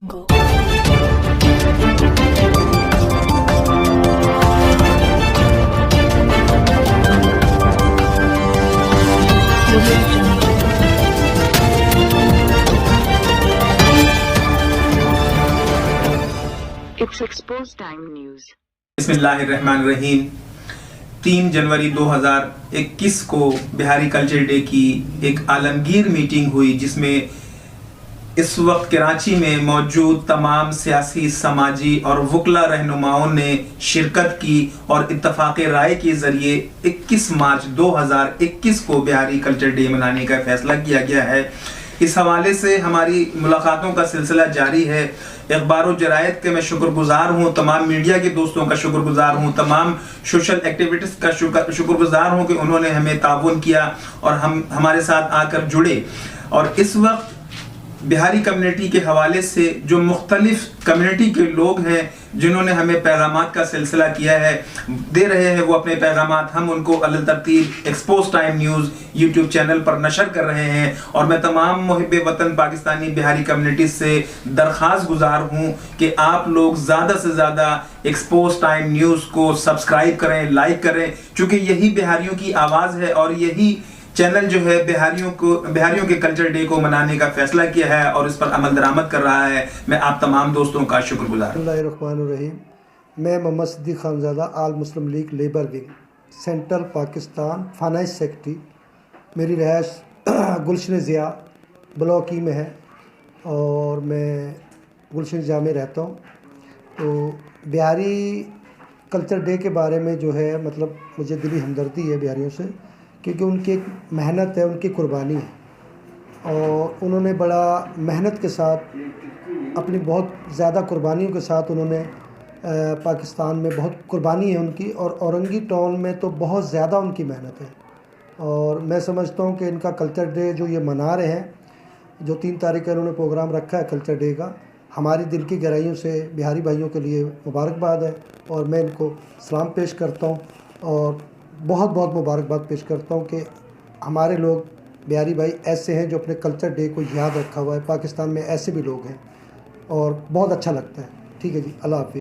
Go. It's Exposed Time News. बिस्मिल्लाहिर्रहमानिर्रहीम। 3 जनवरी 2021 को Bihari culture day की एक आलमगीर मीटिंग हुई, जिसमें इस वक्त कराची में मौजूद तमाम सियासी, समाजी और वकला रहनुमाओं ने शिरकत की और इत्तफाक राय के ज़रिए 21 मार्च 2021 को बिहारी कल्चर डे मनाने का फैसला किया गया है। इस हवाले से हमारी मुलाकातों का सिलसिला जारी है। अखबार और जरायद के मैं शुक्रगुजार हूँ, तमाम मीडिया के दोस्तों का शुक्रगुजार हूँ, तमाम सोशल एक्टिविटीज़ का शुक्रगुजार हूँ कि उन्होंने हमें ताउन किया और हमारे साथ आकर जुड़े। और इस वक्त बिहारी कम्युनिटी के हवाले से जो मुख्तलिफ कम्युनिटी के लोग हैं जिन्होंने हमें पैगामात का सिलसिला किया है, दे रहे हैं वो अपने पैगामात, हम उनको अल तरतीब expose time news YouTube channel पर नशर कर रहे हैं। और मैं तमाम मुहिब्बे वतन पाकिस्तानी बिहारी कम्युनिटी से दरख्वास्त गुजार हूँ कि आप लोग ज़्यादा से ज़्यादा एक्सपोज टाइम न्यूज़ को सब्सक्राइब करें, लाइक करें, चूँकि यही बिहारियों की आवाज़ है और यही चैनल जो है बिहारियों के कल्चर डे को मनाने का फैसला किया है और इस पर अमल दरामद कर रहा है। मैं आप तमाम दोस्तों का शुक्रगुजार हूँ। बिस्मिल्लाहिर्रहमानिर्रहीम। मैं Mohammad Siddiq Khanzada All Muslim League labour wing central Pakistan finance secretary. मेरी रहायश गुलशन ज़िया ब्लॉक ई में है और मैं गुलशन ज़िया में रहता हूँ। तो बिहारी कल्चर डे के बारे में जो है मतलब मुझे दिली हमदर्दी है बिहारियों से, क्योंकि उनकी एक मेहनत है, उनकी कुर्बानी है और उन्होंने बड़ा मेहनत के साथ अपनी बहुत ज़्यादा कुर्बानियों के साथ उन्होंने पाकिस्तान में बहुत कुर्बानी है उनकी, और औरंगी टाउन में तो बहुत ज़्यादा उनकी मेहनत है। और मैं समझता हूँ कि इनका कल्चर डे जो ये मना रहे हैं, जो 3 तारीख का इन्होंने प्रोग्राम रखा है कल्चर डे का, हमारी दिल की गहराइयों से बिहारी भाइयों के लिए मुबारकबाद है और मैं इनको सलाम पेश करता हूँ और बहुत बहुत मुबारकबाद पेश करता हूँ कि हमारे लोग बिहारी भाई ऐसे हैं जो अपने कल्चर डे को याद रखा हुआ है। पाकिस्तान में ऐसे भी लोग हैं और बहुत अच्छा लगता है। ठीक है जी, अल्लाह हाफ़िज़।